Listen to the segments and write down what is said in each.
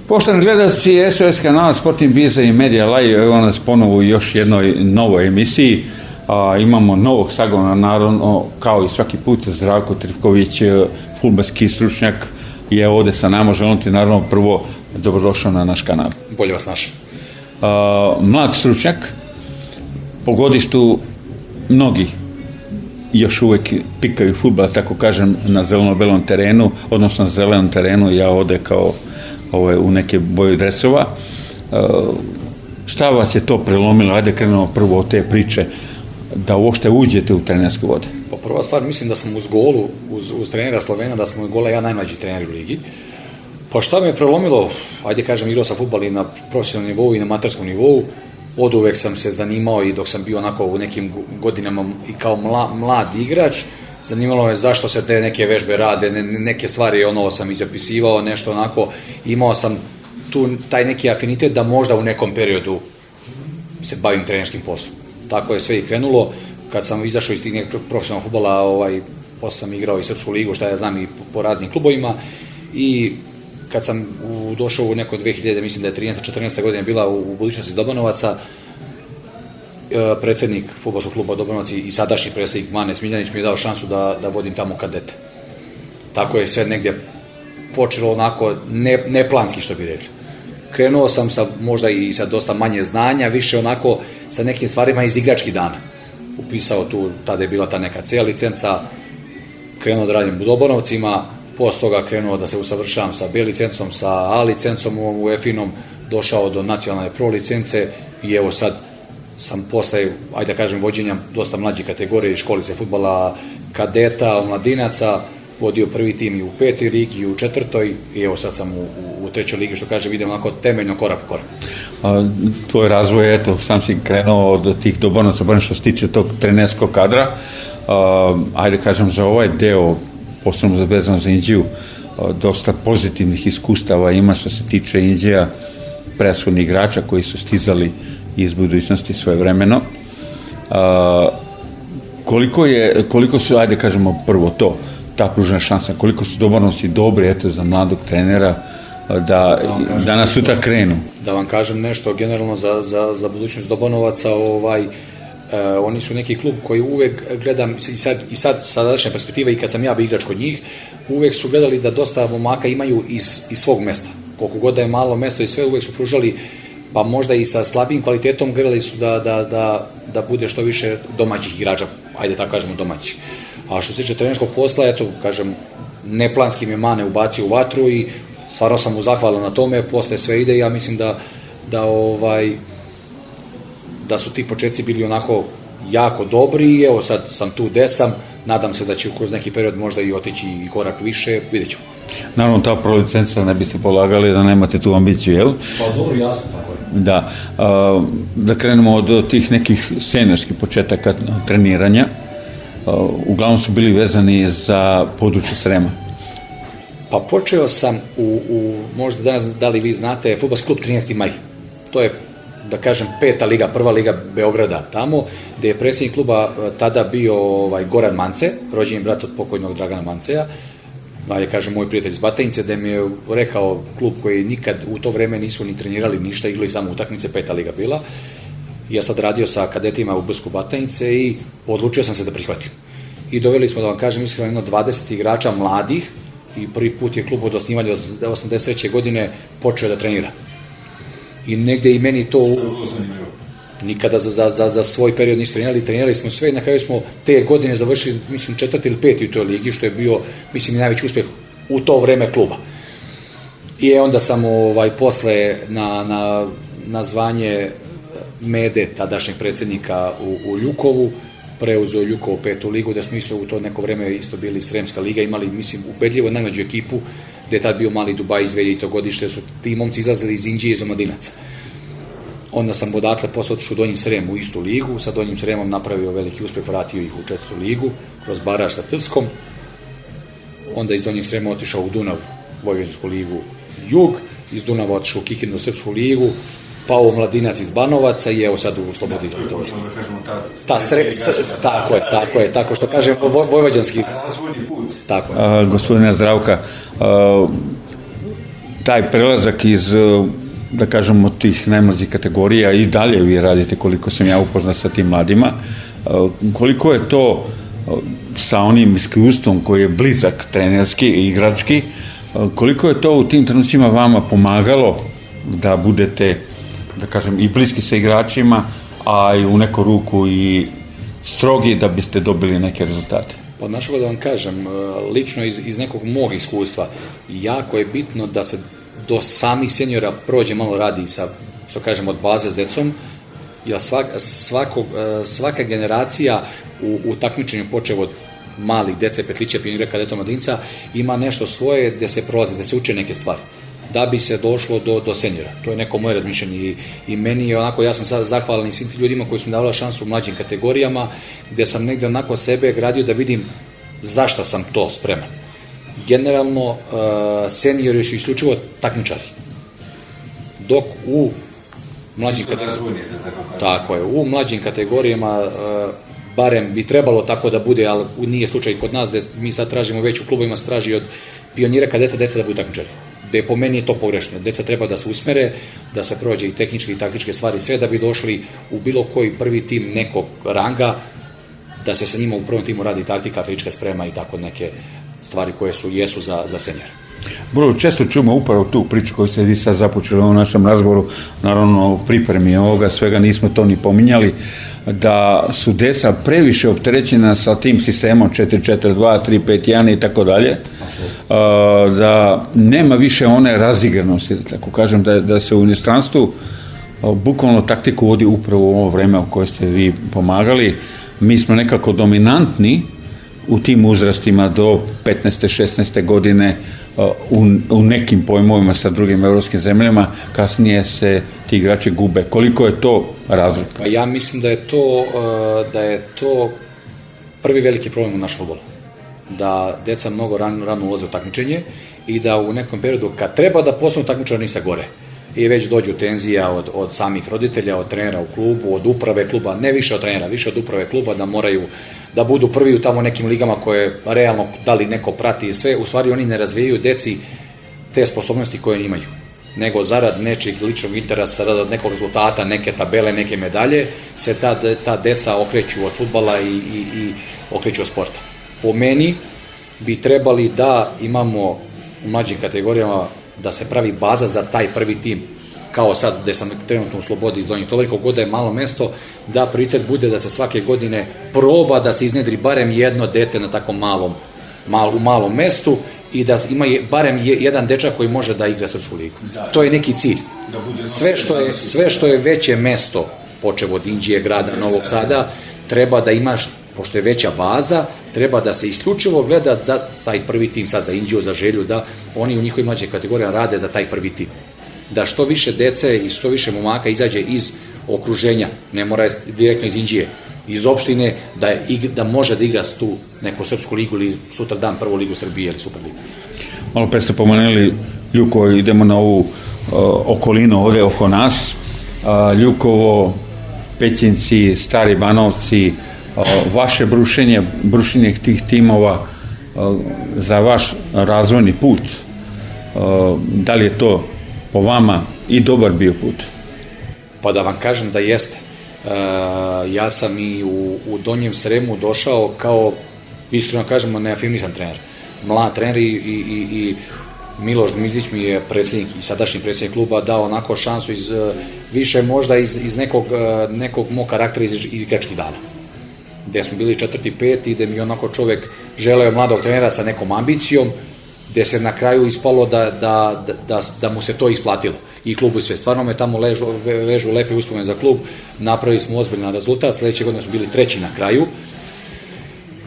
Poštovani gledalci SOS kanala Sporting Biza i Media Live, evo nas ponovo u još jednoj novoj emisiji. Imamo novog sagona, naravno, kao i svaki put, Zdravko Trifković, fudbalski stručnjak, je ovde sa nama. Želim ti naravno prvo dobrodošao na naš kanal. Bolje vas našao. Mlad stručnjak, po godištu mnogi još uvek pikaju fudbal, tako kažem, na zeleno-belom terenu, odnosno na zelenom terenu, ja ovde kao u neke boje dresova. Šta vas je to prelomilo? Ajde krenemo prvo od te priče da uopšte uđete u trenerske vode. Pa prva stvar, mislim da sam uz Golu, uz trenera Slovena, da smo Gola ja najmlađi treneri u ligi. Pa šta me je prelomilo? Ajde kažem, igrao sam fudbal i na profesionalnom nivou i na amaterskom nivou. Od uvek sam se zanimao i dok sam bio onako u nekim godinama i kao mlad igrač, zanimalo me zašto se te neke vežbe rade, neke stvari sam i zapisivao, nešto onako, imao sam tu taj neki afinitet da možda u nekom periodu se bavim trenerskim poslom. Tako je sve i krenulo. Kad sam izašao iz tih nekog profesionalnog fudbala, posle sam igrao i Srpsku ligu, šta ja znam, i po raznim klubovima, i kad sam došao u neko 2000, mislim da je 13-14. godina bila u budućnosti Dobanovaca, predsednik fudbalskog kluba Dobanovac i sadašnji predsednik Mane Smiljanić mi je dao šansu da vodim tamo kadete. Tako je sve negdje počelo onako neplanski, što bi rekli. Krenuo sam možda i sa dosta manje znanja, više onako sa nekim stvarima iz igračkih dana. Upisao tu, tada je bila ta neka C licenca, krenuo da radim u Dobanovcima, posle toga krenuo da se usavršavam sa B licencom, sa A licencom u EFIN-om, došao do nacionalne pro licence i evo sad sam posle, ajde da kažem, vođenja dosta mlađih kategorije školice fudbala, kadeta, omladinaca, vodio prvi tim i u 5. ligi i u 4. i evo sad sam u 3. ligi, što kaže, vidim onako temeljno korak po korak. Tvoj razvoj, eto, sam si krenuo od tih Dobanovaca, bar što se tiče tog trenerskog kadra. Ajde kažem, za ovaj deo, posebno vezano za Inđiju, dosta pozitivnih iskustava ima što se tiče Inđija, presudnih igrača koji su stizali iz budućnosti svojevremeno. Koliko su, ajde kažemo prvo to, ta pružena šansa, koliko su Dobanovci dobri, eto, za mladog trenera da danas sutra krenu? Da vam kažem nešto generalno za budućnost Dobanovaca, oni su neki klub koji uvek gledam, i sad sadašnja perspektiva, i kad sam ja bio igrač kod njih, uvek su gledali da dosta momaka imaju iz svog mesta. Koliko god da je malo mesto i sve, uvek su pružali, pa možda i sa slabijim kvalitetom, gledali su da bude što više domaćih igrača, ajde tako kažemo domaćih. A što se tiče trenerskog posla, eto, kažem, neplanski me Mane ubacio u vatru i stvarno sam mu zahvalan na tome, posle sve ide i ja mislim da su ti početci bili onako jako dobri i evo sad sam tu gde sam, nadam se da će kroz neki period možda i otići i korak više, vidjet ćemo. Naravno, ta pro licenca ne biste polagali da nemate tu ambiciju, jel? Pa dobro, jasno, tako je. Da. Da krenemo od tih nekih seniorskih početaka treniranja. Uglavnom su bili vezani za područje Srema. Pa počeo sam možda danas, da li vi znate, fudbalski klub 13. maj. To je, da kažem, 5. liga, 1. liga Beograda tamo, gde je predsjednik kluba tada bio Goran Mance, rođeni brat od pokojnog Dragana Manceja, je, kažem, moj prijatelj iz Batajnice, da mi je rekao klub koji nikad u to vreme nisu ni trenirali ništa, igrali samo utakmice, 5. liga bila. Ja sad radio sa kadetima u Brsku Batajnice i odlučio sam se da prihvatim. I doveli smo, da vam kažem, iskreno, 20 igrača mladih i prvi put je klub od osnivanja od 83. godine počeo da trenira. I negde i meni to nikada za svoj period nisu trenirali smo sve i na kraju smo te godine završili, mislim, 4. ili 5. u toj ligi, što je bio, mislim, i najveći uspjeh u to vreme kluba. I onda sam posle na zvanje Mede, tadašnjeg predsjednika u Ljukovu, preuzeo Ljukovu 5. ligu, da smo isto u to neko vreme isto bili Sremska liga, imali, mislim, ubedljivo najmlađu ekipu, gde je tad bio mali Dubaj iz 2000. godište, su ti momci izlazili iz Inđije i iz Omladinaca. Onda sam odatle posle otišao u Donji Srem u istu ligu, sa Donjim Sremom napravio veliki uspeh, vratio ih u 4. ligu, kroz baraž sa Trskom. Onda iz Donjeg Srema otišao u Dunav, Vojvođansku ligu Jug, iz Dunava otišao u Kikinu, Srpsku ligu, pao u Mladinac iz Banovaca i evo sad u Slobodi iz Mitrovića. Tako što kažem, Vojvođanski. Tako je. Gospodine Zdravka, taj prelazak iz, da kažemo, tih najmlađih kategorija i dalje vi radite, koliko sam ja upoznat sa tim mladima, koliko je to sa onim iskustvom koji je blizak trenerski i igrački, koliko je to u tim trenucima vama pomagalo da budete, da kažem, i bliski sa igračima, a i u neku ruku i strogi da biste dobili neke rezultate? Pa znaš da vam kažem, lično iz nekog mog iskustva, jako je bitno da se do samih seniora prođe malo radi sa, što kažem, od baze s decom, jer svaka generacija u takmičenju počev od malih dece, petlića, pionira, kadeta, mladinca, ima nešto svoje gde se prolazi, gde se uče neke stvari, da bi se došlo do seniora. To je neko moje razmišljanje i meni je onako, ja sam zahvalan i svim tim ljudima koji su mi davali šansu u mlađim kategorijama, gde sam negde onako sebe gradio da vidim zašto sam to spreman. Generalno, seniori su isključivo takmičari, dok u mlađim kategorijama, tako je, u mlađim kategorijama barem bi trebalo tako da bude, ali nije slučaj kod nas, gde mi sad tražimo već u klubovima, se traži od pionira, kadeta, deca da budu takmičari. Gde po meni je to pogrešno. Deca treba da se usmere, da se prođe i tehničke i taktičke stvari, sve da bi došli u bilo koji prvi tim nekog ranga, da se sa njima u prvom timu radi taktika, fizička sprema i tako neke stvari koje jesu za seniora. Vrlo često čujemo upravo tu priču koju ste vi sad započeli u našem razgovoru, naravno u pripremi ovoga svega nismo to ni pominjali, da su deca previše opterećena sa tim sistemom 4-4-2, 3-5-1 i tako dalje, da nema više one razigranosti, da tako kažem, da se u inostranstvu bukvalno taktiku vodi upravo u ovo vreme u koje ste vi pomagali. Mi smo nekako dominantni u tim uzrastima do 15. 16. godine u nekim pojmovima sa drugim evropskim zemljama, kasnije se ti igrači gube. Koliko je to razlika? Pa ja mislim da je to prvi veliki problem u našem fudbalu. Da deca mnogo rano ulaze u takmičenje i da u nekom periodu kad treba da postanu takmičari oni sa gore. I već dođu tenzija od samih roditelja, od trenera u klubu, od uprave kluba, ne više od trenera, više od uprave kluba, da moraju da budu prvi u tamo nekim ligama koje realno da li neko prati i sve, u stvari oni ne razvijaju deci te sposobnosti koje imaju, nego zarad nečeg ličnog interesa, zarad nekog rezultata, neke tabele, neke medalje, se ta deca okreću od fudbala i okreću od sporta. Po meni bi trebali da imamo u mlađim kategorijama da se pravi baza za taj prvi tim, kao sad gde sam trenutno u Slobodi iz Donjih Tovarija, koliko god da je malo mesto, da prioritet bude da se svake godine proba da se iznedri barem jedno dete na tako malom mestu i da ima barem jedan dečak koji može da igra srpsku ligu. To je neki cilj. Sve što je veće mesto, počev od Inđije, grada, Novog Sada, treba da imaš, pošto je veća baza, treba da se isključivo gleda za taj prvi tim, sad za Inđiju, za Želju, da oni u njihovim mlađim kategorijama rade za taj prvi tim. Da što više dece i što više momaka izađe iz okruženja, ne mora direktno iz Inđije, iz opštine, da može da igra tu neku srpsku ligu ili sutra dan prvu ligu Srbije ili Superligu. Malo pre ste pomenuli Ljukovo, idemo na ovu okolinu ovde oko nas, Ljukovo, Pećinci, Stari Banovci, vaše brušenje tih timova za vaš razvojni put, da li je to po vama i dobar bio put? Pa da vam kažem da jeste. Ja sam i u Donjem Sremu došao kao, iskreno kažemo, neafirmisan trener. Mlad trener i Miloš Gmizdić mi je predsjednik i sadašnji predsjednik kluba dao onako šansu više možda iz nekog mog karaktera iz igračkih dana. Gde smo bili 4. 5. i gde mi onako čovek želeo mladog trenera sa nekom ambicijom, gde se na kraju ispalo da mu se to isplatilo. I klubu i sve. Stvarno me tamo vežu lepe uspomene za klub, napravili smo ozbiljan rezultat, sledeće godine smo bili 3. na kraju.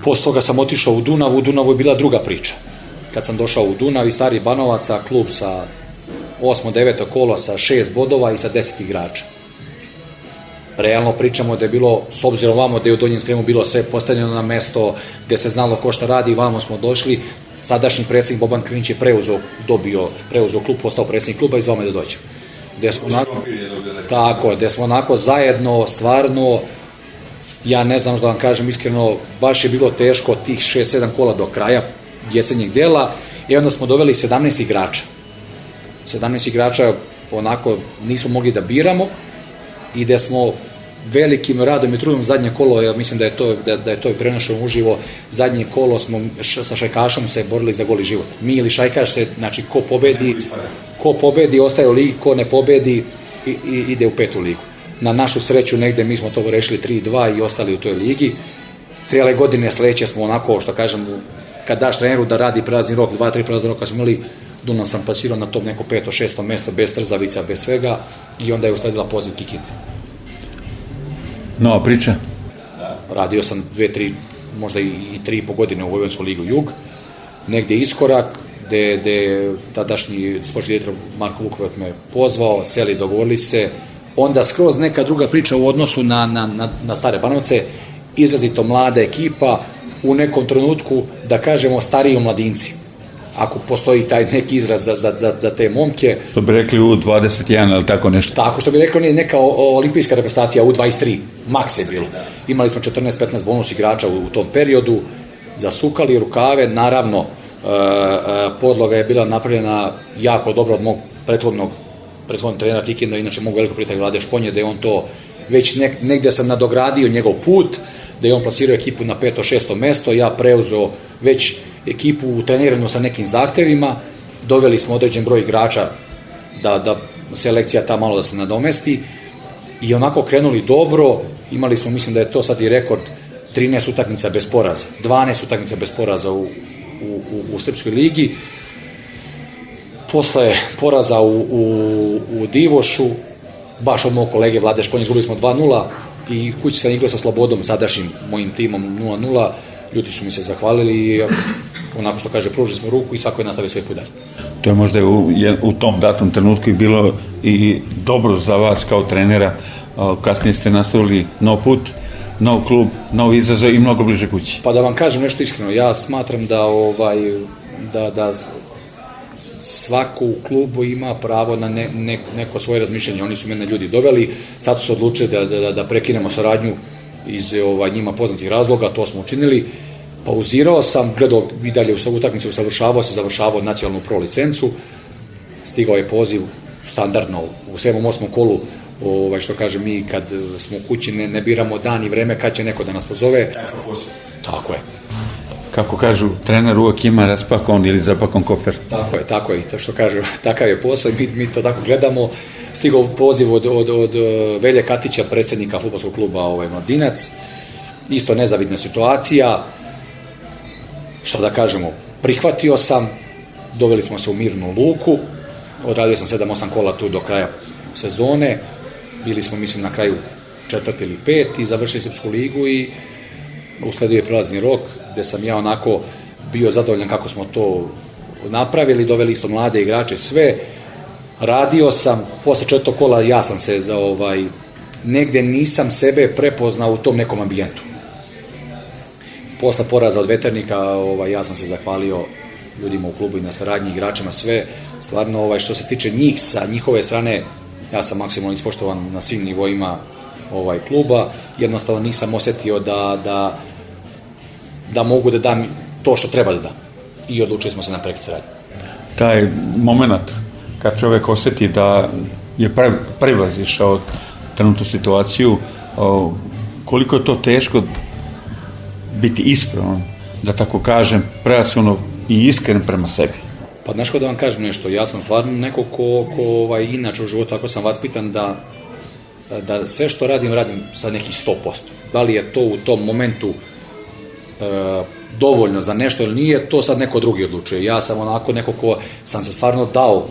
Posle toga sam otišao u Dunavu je bila druga priča. Kad sam došao u Dunav i Stari Banovaca, klub sa 8. 9. kolo sa 6 bodova i sa 10 igrača. Realno pričamo da je bilo, s obzirom vamo da je u Donjem Sremu bilo sve postavljeno na mesto gde se znalo ko šta radi, vamo smo došli, sadašnji predsjednik Boban Krinić je preuzeo klub, postao predsjednik kluba i zvao me da dođem. Gde smo onako zajedno, stvarno, ja ne znam što da vam kažem iskreno, baš je bilo teško tih 6-7 kola do kraja jesenjeg dela i onda smo doveli 17 igrača. 17 igrača onako nismo mogli da biramo i da smo velikim radom i trudom zadnje kolo, ja mislim da je to i prenošeno uživo, zadnje kolo smo sa Šajkašom se borili za gol i život. Mi ili Šajkaš se, znači ko pobedi ostaje u ligi, ko ne pobedi ide u 5. ligu. Na našu sreću negde mi smo to rešili 3-2 i ostali u toj ligi. Cijele godine sledeće smo onako, što kažem, kad daš treneru da radi prelazni rok, 2-3 prelazni roka smo imali, Dunav sam pasirao na to neko 5. 6. mesto, bez trzavica, bez svega, i onda je usledila poziv Kikinde. Nova priča? Radio sam 2-3, možda i 3,5 godine u Vojvođansku ligu Jug, negde iskorak, gde tadašnji sportski direktor Marko Vukovac me pozvao, seli, dogovorili se, onda skroz neka druga priča u odnosu na Stare Banovce, izrazito mlada ekipa, u nekom trenutku, da kažemo, stariji mladinci, ako postoji taj neki izraz za te momke. To bi rekli U21 ili tako nešto? Tako što bi rekao, neka olimpijska reprezentacija U23, maks je bilo. Imali smo 14-15 bonus igrača u tom periodu, zasukali rukave, naravno, podloga je bila napravljena jako dobro od mog prethodnog trenera Kikinda, inače mog velikog prijatelja Vlade Šponje, da je on to već negde sam nadogradio njegov put, da je on plasirao ekipu na 5. 6. mesto, ja preuzeo već ekipu treniranu sa nekim zahtevima, doveli smo određen broj igrača da selekcija ta malo da se nadomesti i onako krenuli dobro, imali smo, mislim da je to sad i rekord, 13 utakmica bez poraza, 12 utakmica bez poraza u Srpskoj ligi. Posle poraza u Divošu, baš od mog kolege Vlade Šponje, izgubili smo 2-0 i kući sam igrao sa Slobodom, sadašnjim mojim timom 0-0, ljudi su mi se zahvalili i onako što kaže, pružili smo ruku i svako je nastavio svoj put dalje. To je možda u tom datom trenutku i bilo i dobro za vas kao trenera, kasnije ste nastavili nov put, nov klub, nov izazov i mnogo bliže kući. Pa da vam kažem nešto iskreno, ja smatram da svako u klubu ima pravo na neko svoje razmišljanje. Oni su mene ljudi doveli, sad su se odlučili da prekinemo saradnju iz njima poznatih razloga, to smo učinili. Pauzirao sam, gledao i dalje u svu utakmicu, završavao nacionalnu pro licencu, stigao je poziv standardno u 7. 8. kolu, što kaže mi kad smo u kući ne biramo dan i vreme kad će neko da nas pozove. Tako je. Kako kažu, trener uvek ima raspakovan ili zapakovan kofer. Tako je, i to što kažu, takav je posao i mi to tako gledamo. Stigao poziv od Velje Katića, predsjednika fudbalskog kluba Mladinac, isto nezavidna situacija, što da kažemo, prihvatio sam, doveli smo se u Mirnu luku, odradio sam 7-8 kola tu do kraja sezone, bili smo, mislim, na kraju 4. ili 5. i završili Srpsku ligu i usledio je prelazni rok, gde sam ja onako bio zadovoljan kako smo to napravili, doveli isto mlade igrače, sve. Radio sam, posle 4. kola ja sam se negde nisam sebe prepoznao u tom nekom ambijentu. Posle poraza od Veternika, ja sam se zahvalio ljudima u klubu i na saradnji, igračima, sve. Stvarno, što se tiče njih, sa njihove strane, ja sam maksimalno ispoštovan na svim nivoima kluba. Jednostavno nisam osetio da mogu da dam to što treba da dam. I odlučili smo se na prekid saradnje. Taj moment kad čovek oseti da je prevazišao trenutnu situaciju, koliko je to teško biti ispravan, da tako kažem, preracionalno i iskren prema sebi. Pa znaš ko da vam kažem nešto, ja sam stvarno neko ko inače u životu, ako sam vaspitan da sve što radim sa nekih 100%. Da li je to u tom momentu dovoljno za nešto ili nije, to sad neko drugi odlučuje. Ja sam onako neko ko sam se stvarno dao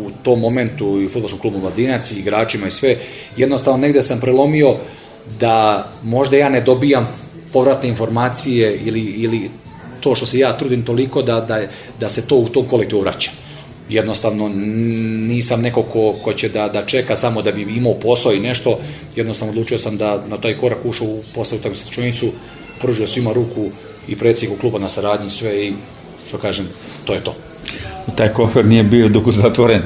u tom momentu i u fudbalskom klubu Mladinac, i igračima i sve. Jednostavno negde sam prelomio da možda ja ne dobijam povratne informacije ili to što se ja trudim toliko da se to u tom kolektivu vraća. Jednostavno nisam neko ko će da čeka samo da bi imao posao i nešto, jednostavno odlučio sam da na taj korak ušao u posle utakmice sa Čunjicu, pružio svima ruku i predsjedniku kluba na saradnji, sve, i što kažem, to je to. Taj kofer nije bio dugo zatvoren.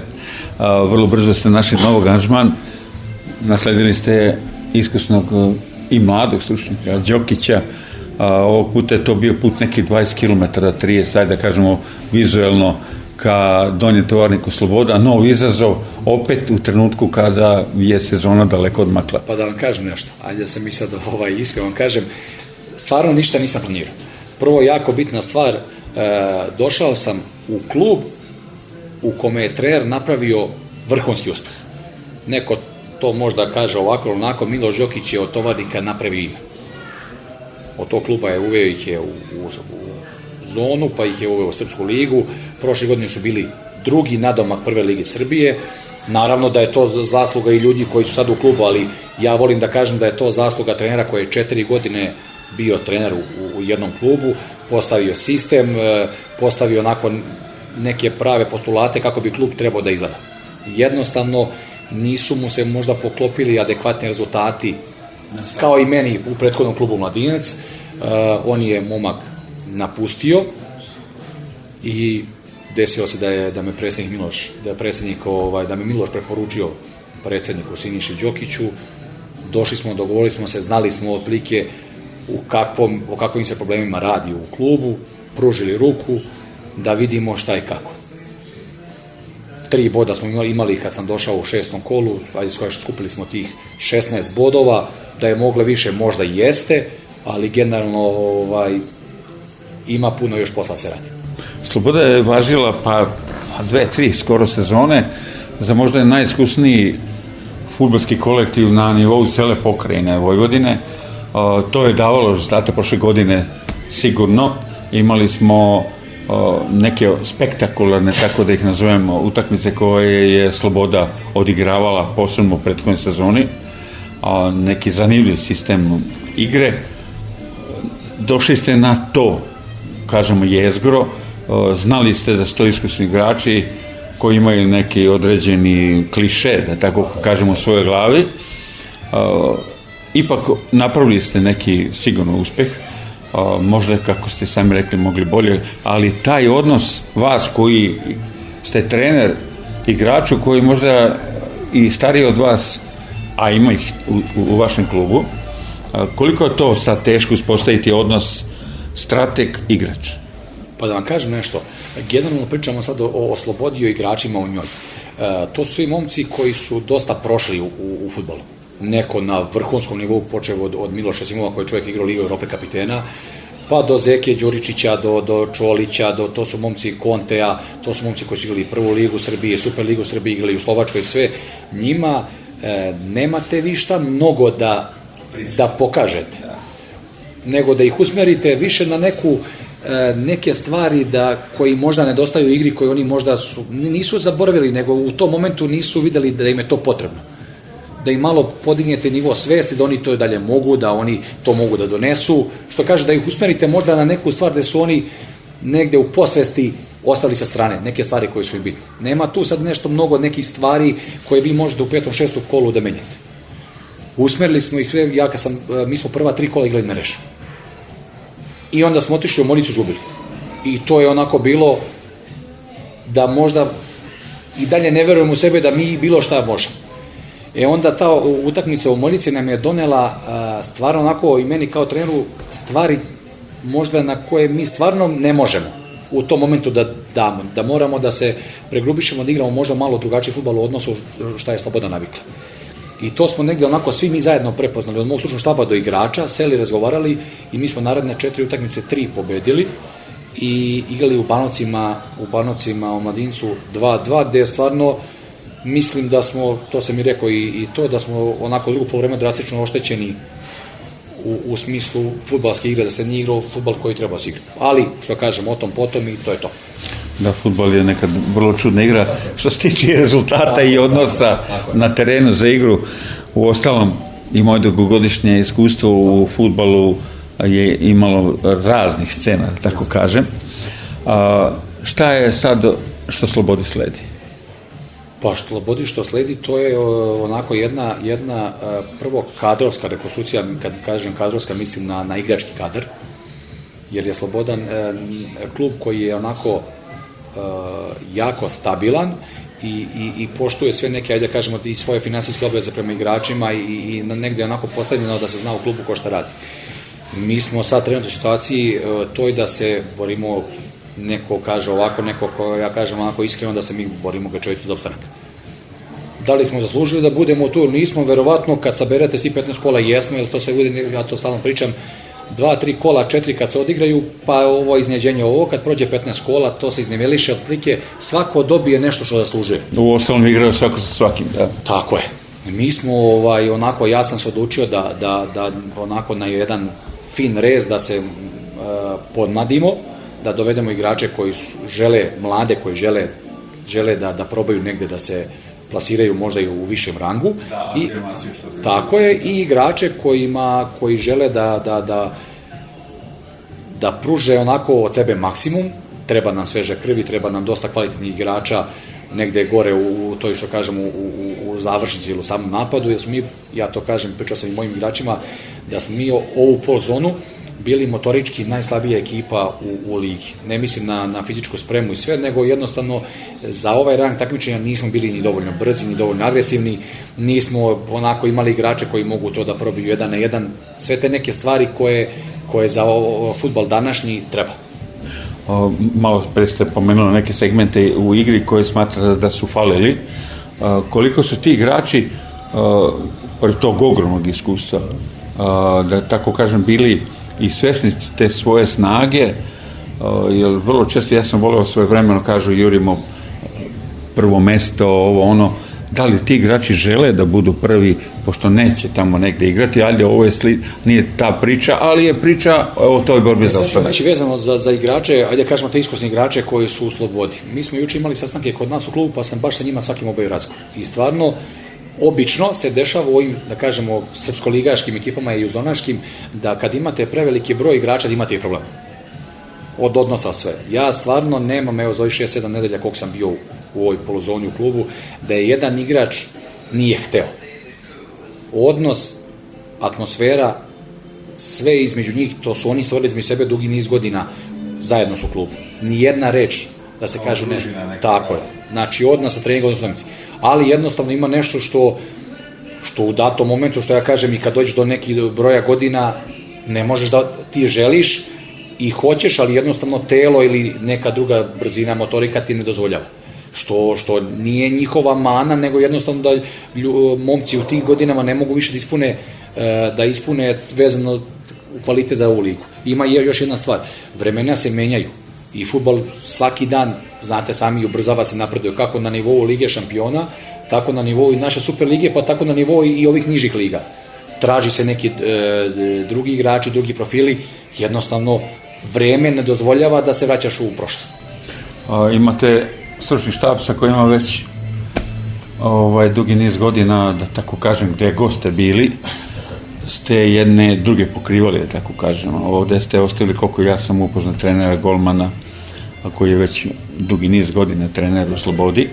Vrlo brzo ste našli novog angažman, nasledili ste iskusnog i mladog stručnjaka Đokića. Ovog puta je to bio put neki 20 km, 30, da kažemo vizuelno, ka Donjem Tovarniku Sloboda, nov izazov, opet u trenutku kada je sezona daleko odmakla. Pa da vam kažem nešto, ajde da sam i sad iskreno vam kažem, stvarno ništa nisam planirao. Prvo, jako bitna stvar, došao sam u klub u kome je trener napravio vrhunski uspeh. Neko to možda kaže ovako, onako, Miloš Đokić je od Tovarnika napravio ime. Od tog kluba je uveo ih je u zonu, pa ih je uveo u Srpsku ligu. Prošle godine su bili drugi nadomak Prve lige Srbije. Naravno da je to zasluga i ljudi koji su sad u klubu, ali ja volim da kažem da je to zasluga trenera koji je 4 godine bio trener u jednom klubu, postavio sistem, postavio onako neke prave postulate kako bi klub trebao da izgleda. Jednostavno nisu mu se možda poklopili adekvatni rezultati kao i meni u prethodnom klubu Mladinac. On je momak napustio i desilo se da me predsjednik Miloš, da me Miloš preporučio predsjedniku Siniši Đokiću. Došli smo, dogovorili smo se, znali smo otprilike o kakvim se problemima radi u klubu, pružili ruku da vidimo šta i kako. 3 boda smo imali kad sam došao u 6. kolu, skupili smo tih 16 bodova, da je moglo više možda i jeste, ali generalno ima puno još posla se radi. Sloboda je važila 2-3 skoro sezone za možda najiskusniji fudbalski kolektiv na nivou cele pokrajine Vojvodine. To je davalo rezultate prošle godine sigurno. Imali smo neke spektakularne, tako da ih nazovemo, utakmice koje je Sloboda odigravala posebno u prethodnoj sezoni. Neki zanimljiv sistem igre. Došli ste na to, kažemo, jezgro. Znali ste da su to iskusni igrači koji imaju neki određeni kliše, da tako kažemo, u svojoj glavi. Ipak napravili ste neki sigurno uspeh, možda, kako ste sami rekli, mogli bolje, ali taj odnos vas koji ste trener igraču koji možda i stariji od vas, a ima ih u vašem klubu, koliko je to sad teško uspostaviti odnos strateg-igrač? Pa da vam kažem nešto, generalno pričamo sad o Slobodi i o igračima u njoj. To su i momci koji su dosta prošli u fudbalu. Neko na vrhunskom nivou, počeo od Miloša Simova koji je čovjek igrao Ligu Evrope kapitena, pa do Zeke Đuričića, do Čolića, to su momci Kontea, to su momci koji su igrali Prvu ligu Srbije, Super ligu Srbije, igrali u Slovačkoj, sve. Njima nemate vi šta mnogo da pokažete, nego da ih usmerite više na neke stvari koji možda nedostaju u igri, koji oni možda nisu zaboravili, nego u tom momentu nisu videli da im je to potrebno. Da im malo podignete nivo svesti, da oni to dalje mogu, da oni to mogu da donesu. Što kaže, da ih usmerite možda na neku stvar gde su oni negde u posvesti ostali sa strane, neke stvari koje su im bitne. Nema tu sad nešto mnogo nekih stvari koje vi možete u 5. 6. kolu da menjate. Usmerili smo ih, mi smo prva 3 kola igrali na reš. I onda smo otišli u Monicu, izgubili. I to je onako bilo da možda i dalje ne verujemo u sebe da mi bilo šta možemo. Onda ta utakmica u Moljici nam je donela stvarno onako i meni kao treneru stvari možda na koje mi stvarno ne možemo u tom momentu da damo, da moramo da se pregrubišemo, da igramo možda malo drugačiji fudbal u odnosu šta je Sloboda navikla. I to smo negde onako svi mi zajedno prepoznali, od mog stručnog štaba do igrača, seli, razgovarali i mi smo naredne 4 utakmice 3 pobedili i igrali u Banovcima u Mladincu 2-2, gde je stvarno, mislim da smo, to sam i rekao i to, da smo onako drugo poluvreme drastično oštećeni u smislu fudbalske igre, da se nije igrao fudbal koji treba se igrati. Ali, što kažem, o tom potom i to je to. Da, fudbal je nekad vrlo čudna igra što se tiče rezultata i odnosa na terenu za igru. U ostalom, i moje dugogodišnje iskustvo u fudbalu je imalo raznih scena, tako kažem. Šta je sad što Slobodi sledi? Pa Slobodi što sledi, to je onako jedna prvo kadrovska rekonstrukcija, kad kažem kadrovska, mislim na igrački kadar, jer je Slobodan klub koji je onako jako stabilan i poštuje sve neke, ajde da kažemo, i svoje finansijske obaveze prema igračima i negde onako postavljeno da se zna u klubu ko šta radi. Mi smo sad trenutno u situaciji toj da se borimo neko kaže ovako, neko ko ja kažem onako iskreno da se mi borimo grčevito za opstanak. Da li smo zaslužili da budemo tu ili nismo, verovatno kad saberete svi 15 kola jesmo, jer to se uvijek, ja to stalno pričam, 2, 3 kola, 4 kad se odigraju, pa ovo iznenađenje ovo, kad prođe 15 kola, to se izneveliše, otprilike svako dobije nešto što zaslužuje. U ostalom igraju svako sa svakim, da. Tako je. Mi smo, onako, ja sam se odlučio da onako na jedan fin rez da se podmladimo, da dovedemo igrače koji žele, mlade koji žele da probaju negde da se plasiraju možda i u višem rangu. Da, i tako je, i igrače koji žele da pruže onako od sebe maksimum. Treba nam sveže krvi, treba nam dosta kvalitetnih igrača negde gore u toj, što kažem, u završnici ili u samom napadu, jer smo mi, ja to kažem, pričao sam i mojim igračima, da smo mi ovu polzonu bili motorički najslabija ekipa u ligi. Ne mislim na fizičku spremu i sve, nego jednostavno za ovaj rang takmičenja nismo bili ni dovoljno brzi, ni dovoljno agresivni, nismo onako imali igrače koji mogu to da probiju 1 na 1, sve te neke stvari koje za fudbal današnji treba. Malo pre ste pomenuli neke segmente u igri koje smatrate da su falili. Koliko su ti igrači, pored tog ogromnog iskustva, da tako kažem, bili i svesni te svoje snage, jer vrlo često, ja sam voleo svoje vremeno, kažu jurimo prvo mesto, ovo ono, da li ti igrači žele da budu prvi, pošto neće tamo negde igrati, ali ovo nije ta priča, ali je priča o toj borbi za opstanak. Znači, vezano za igrače, ajde kažemo te iskusne igrače koji su u slobodi. Mi smo juče imali sastanke kod nas u klubu, pa sam baš sa njima svakim obavio razgovor. I stvarno, obično se dešava u ovim, da kažemo, srpsko-ligaškim ekipama i uzonaškim, da kad imate preveliki broj igrača, da imate i problem. Od odnosa sve. Ja stvarno nemam, evo, za ovih 6-7 nedelja koliko sam bio u ovoj poluzoni u klubu, da je jedan igrač nije hteo. Odnos, atmosfera, sve između njih, to su oni stvorili između sebe dugi niz godina, zajedno su u klubu. Nijedna reč da se kaže ne. Tako je. Znači, odnos sa treninga, odnosno nemci. Ali jednostavno ima nešto što u datom momentu, što ja kažem, i kad dođeš do nekih broja godina, ne možeš da ti želiš i hoćeš, ali jednostavno telo ili neka druga brzina motorika ti ne dozvoljava. Što nije njihova mana, nego jednostavno da momci u tim godinama ne mogu više da ispune vezano u kvalitet za ovu ligu. Ima još jedna stvar, vremena se menjaju i fudbal svaki dan, znate sami, ubrzava se, napreduje, kako na nivou Lige šampiona, tako na nivou i naše Super lige, pa tako na nivou i ovih nižih liga. Traži se neki drugi igrači, drugi profili, jednostavno vreme ne dozvoljava da se vraćaš u prošlost. Imate stručni štab sa kojima već dugi niz godina, da tako kažem, gde god ste bili, ste jedne druge pokrivali, da tako kažem. Ovde ste ostavili, koliko ja sam upoznat, trenera Golmana, koji je već dugi niz godina trener u Slobodi.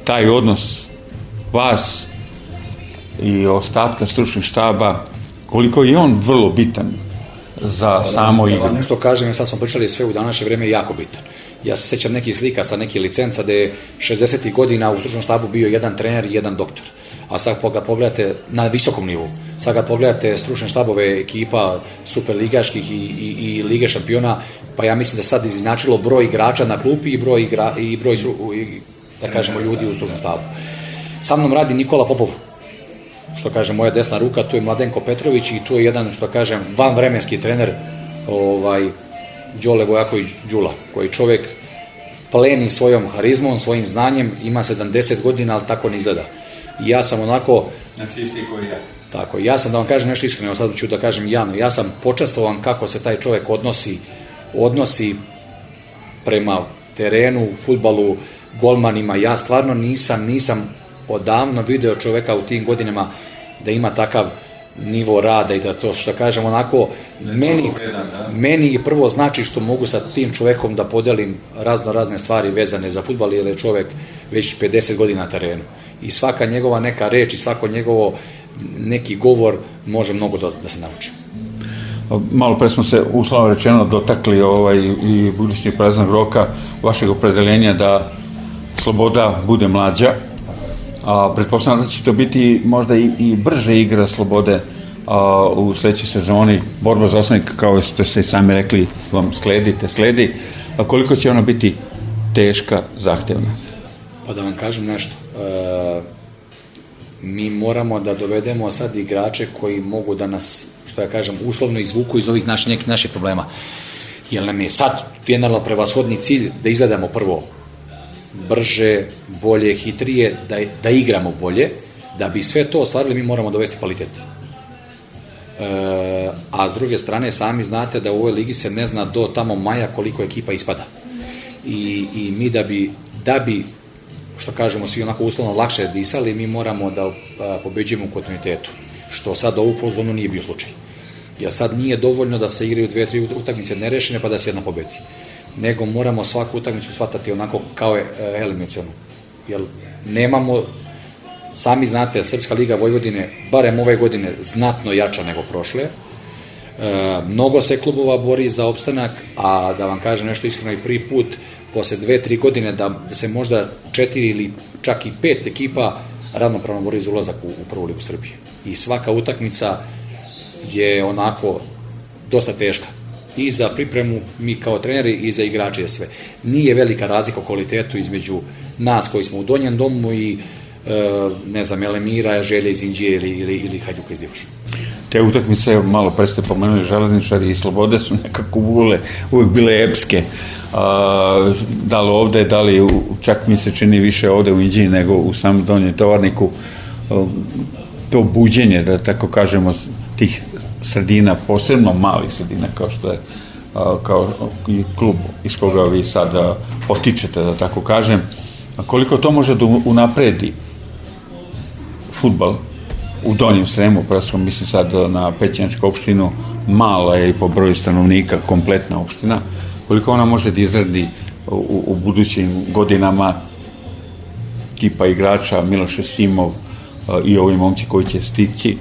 Taj odnos vas i ostatka stručnih štaba, koliko je on vrlo bitan za samo igru. Nešto kažem, sad smo pričali, sve u današnje vreme je jako bitan. Ja se sećam nekih slika sa nekih licenca gde je 60. godina u stručnom štabu bio jedan trener i jedan doktor. A sad ga pogledate na visokom nivou. Sad ga pogledate stručne štabove ekipa superligaških i Lige šampiona, pa ja mislim da sad izjednačilo broj igrača na klupi i broj da kažemo, ljudi u stručnom štabu. Sa mnom radi Nikola Popov, što kaže moja desna ruka, tu je Mladenko Petrović i tu je jedan, što kažem, vanvremenski trener, Đole Vojaković Đula, koji čovjek pleni svojom harizmom, svojim znanjem, ima 70 godina, ali tako ne izgleda. I ja sam onako... Znači isti koji ja. Tako, ja sam, da vam kažem nešto iskreno, sad ću da kažem javno, ja sam počastovan kako se taj čovjek odnosi prema terenu, fudbalu, golmanima. Ja stvarno nisam odavno video čovjeka u tim godinama da ima takav nivo rada i da to, što kažem, onako, meni prvo znači što mogu sa tim čovjekom da podelim razne stvari vezane za fudbal, jer je čovjek već 50 godina na terenu. I svaka njegova neka reč i svako njegovo neki govor može mnogo da se nauči. Malo pre smo se, uslovno rečeno, dotakli i budućeg praznog roka, vašeg opredeljenja da Sloboda bude mlađa, a pretpostavljam da će to biti možda i brže igra Slobode u sljedećoj sezoni, borba za ostanak, kao što ste sami rekli, vam sledi, a koliko će ona biti teška, zahtevna? Pa da vam kažem nešto, mi moramo da dovedemo sad igrače koji mogu da nas, što ja kažem, uslovno izvuku iz ovih naših problema. Jer nam je sad generalno prevashodni cilj da izgledamo prvo brže, bolje, hitrije, da igramo bolje, da bi sve to ostvarili mi moramo dovesti kvalitet. A s druge strane sami znate da u ovoj ligi se ne zna do tamo maja koliko ekipa ispada. I mi da bi što kažemo svi onako uslovno lakše disali, mi moramo da pobeđujemo u kontinuitetu, što sad ovu poluzonu nije bio slučaj. Jer sad nije dovoljno da se igraju 2-3 utakmice nerešene pa da se jedna pobedi. Nego moramo svaku utakmicu shvatati onako kao eliminacionu. Jer nemamo, sami znate, Srpska liga Vojvodine, barem ove godine, znatno jača nego prošle. Mnogo se klubova bori za opstanak, a da vam kažem nešto iskreno i prvi put, posle 2-3 godine da se možda 4 ili čak i 5 ekipa ravnopravno bori za ulazak u prvu ligu Srbije. I svaka utakmica je onako dosta teška. I za pripremu mi kao treneri i za igrače je sve. Nije velika razlika u kvalitetu između nas koji smo u donjem domu i ne znam, Elemira, Želje iz Inđije ili Hajduka iz Divoša. Te utakmice, malo pre ste pomenuli, Železničari i Slobode su nekako uvek bile epske. Da li ovde, da li čak mi se čini više ovde u Inđiji nego u samom Donjem Tovarniku, to buđenje, da tako kažemo, tih sredina, posebno malih sredina kao što je kao i klub iz koga vi sad potičete, da tako kažem, koliko to može da unapredi fudbal u Donjem Sremu, prvo mislim sad na Pećinačku opštinu, mala je i po broju stanovnika, kompletna opština, koliko ona može da izradi u budućim godinama tipa igrača Miloš Simov i ovi momci koji će stići,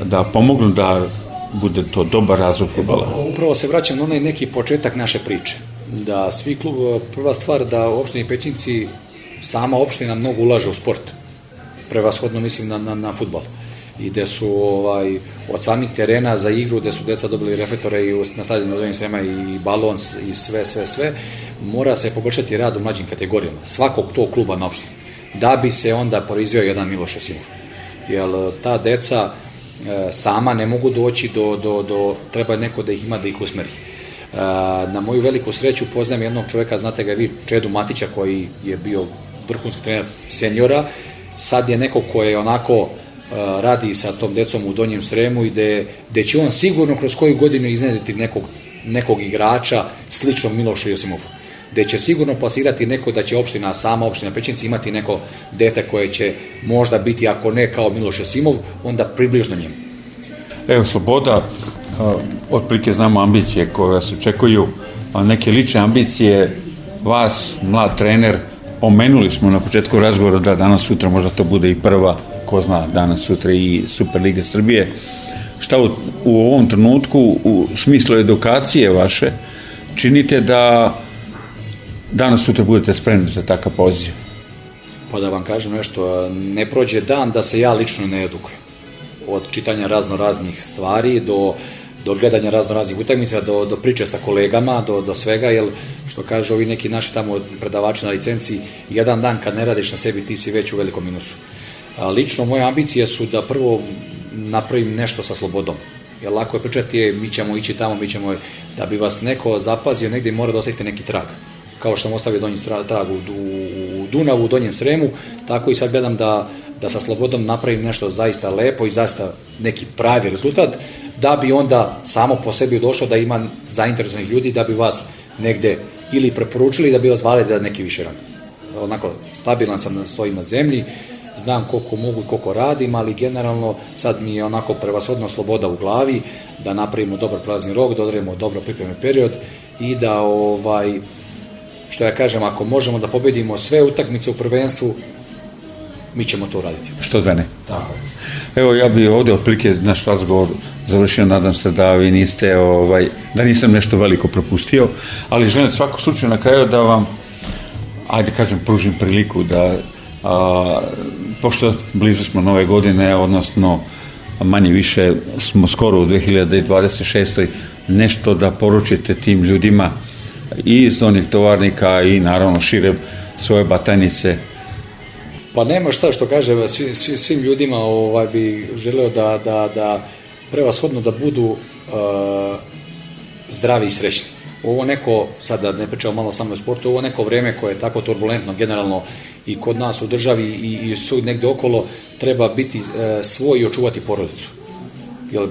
da pomognu da bude to dobar razvoj fudbala. Upravo se vraćam na onaj neki početak naše priče. Da svi klub, prva stvar da u opštini Pećinci sama opština mnogo ulaže u sport. Prevashodno mislim na fudbal. I gde su od samih terena za igru, gde su deca dobili reflektore i na stadionu Donjeg Srema i balon i sve, mora se poboljšati rad u mlađim kategorijama. Svakog tog kluba na opštini. Da bi se onda proizveo jedan Miloš Simov. Jer ta deca sama ne mogu doći do treba neko da ih ima, da ih usmeri. Na moju veliku sreću poznajem jednog čoveka, znate ga vi, Čedu Matića, koji je bio vrhunski trener seniora, sad je neko ko je onako radi sa tom decom u Donjem Sremu i gde će on sigurno kroz koju godinu iznediti nekog igrača sličnog Milošu Josimovu. Gde će sigurno plasirati neko da će sama opština Pećinci imati neko dete koje će možda biti, ako ne kao Miloš Josimov, onda približno njemu. Evo, Sloboda, otprilike znamo ambicije koje vas očekuju, neke lične ambicije, vas, mlad trener, pomenuli smo na početku razgovora da danas sutra možda to bude i prva, ko zna, danas sutra i Superliga Srbije. Šta u ovom trenutku, u smislu edukacije vaše, činite da danas sutra budete spremni za takav poziv? Pa da vam kažem nešto, ne prođe dan da se ja lično ne edukujem. Od čitanja raznih stvari do gledanja raznih utakmica, do priče sa kolegama, do svega, jer što kažu ovi neki naši tamo predavači na licenciji, jedan dan kad ne radiš na sebi ti si već u velikom minusu. Lično moje ambicije su da prvo napravim nešto sa Slobodom. Jer lako je pričati, mi ćemo ići tamo, da bi vas neko zapazio, negdje mora da ostavite neki trag. Kao što sam ostavio donji trag u Dunavu, u Donjem Sremu, tako i sad gledam da sa Slobodom napravim nešto zaista lepo i zaista neki pravi rezultat, da bi onda samo po sebi došlo da ima zainteresovanih ljudi, da bi vas negde ili preporučili, da bi vas zvali da neki više radi. Onako, stabilan sam, stojim na zemlji, znam koliko mogu i koliko radim, ali generalno sad mi je onako prevashodno Sloboda u glavi, da napravimo dobar prelazni rok, da odredimo dobro pripremni period i da, što ja kažem, ako možemo da pobedimo sve utakmice u prvenstvu, mi ćemo to raditi. Što da ne? Tako. Evo, ja bih ovde otprilike naš razgovor završio, nadam se da vi niste, da nisam nešto veliko propustio, ali želim svako slučaju na kraju da vam, ajde kažem, pružim priliku da, pošto blizu smo nove godine, odnosno manje više smo skoro u 2026. nešto da poručite tim ljudima i iz Donjeg Tovarnika i naravno šire svoje Batajnice? Pa nema šta što kaže, svim ljudima bi želeo da prevashodno da budu zdravi i srećni. Ovo neko, sad da ne pričamo malo samo o sportu, ovo neko vreme koje je tako turbulentno generalno i kod nas u državi i svud negde okolo, treba biti svoj i očuvati porodicu. Jer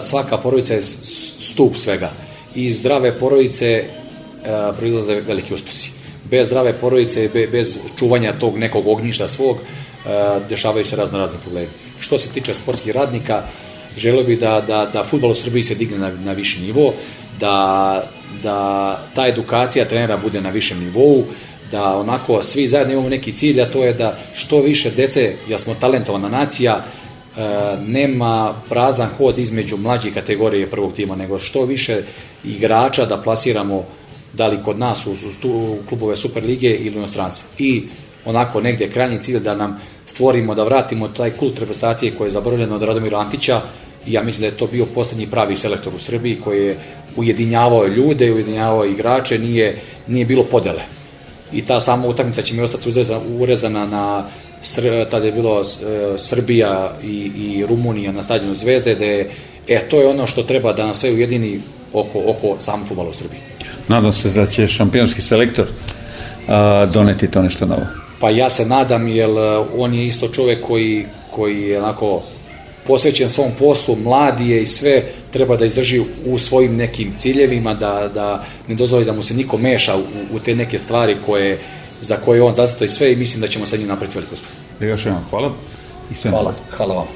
svaka porodica je stup svega. I zdrave porodice proizlaze veliki uspesi. Bez zdrave porodice, bez čuvanja tog nekog ognjišta svog, dešavaju se razni problemi. Što se tiče sportskih radnika, želeo bih da fudbal u Srbiji se digne na viši nivo, da ta edukacija trenera bude na višem nivou, da onako svi zajedno imamo neki cilj, a to je da što više dece, jer smo talentovana nacija, nema prazan hod između mlađih kategorije prvog tima, nego što više igrača da plasiramo, da li kod nas u klubove Superlige ili u inostranstvu. I onako negde krajnji cilj da nam stvorimo, da vratimo taj kult reprezentacije koji je zaboravljen od Radomira Antića, i ja mislim da je to bio poslednji pravi selektor u Srbiji koji je ujedinjavao ljude, ujedinjavao igrače, nije bilo podele. I ta sama utakmica će mi ostati urezana na tada je bilo Srbija i Rumunija na stadionu Zvezde, to je ono što treba da nas sve ujedini oko samo fudbala u Srbiji. Nadam se da će šampionski selektor doneti to nešto novo. Pa ja se nadam, jer on je isto čovek koji je onako posvećen svom poslu, mladi je i sve, treba da izdrži u svojim nekim ciljevima, da ne dozvoli da mu se niko meša u te neke stvari za koje on zacrtao i sve, i mislim da ćemo sa njim napraviti veliko uspeh. Još jednom hvala. Hvala vam.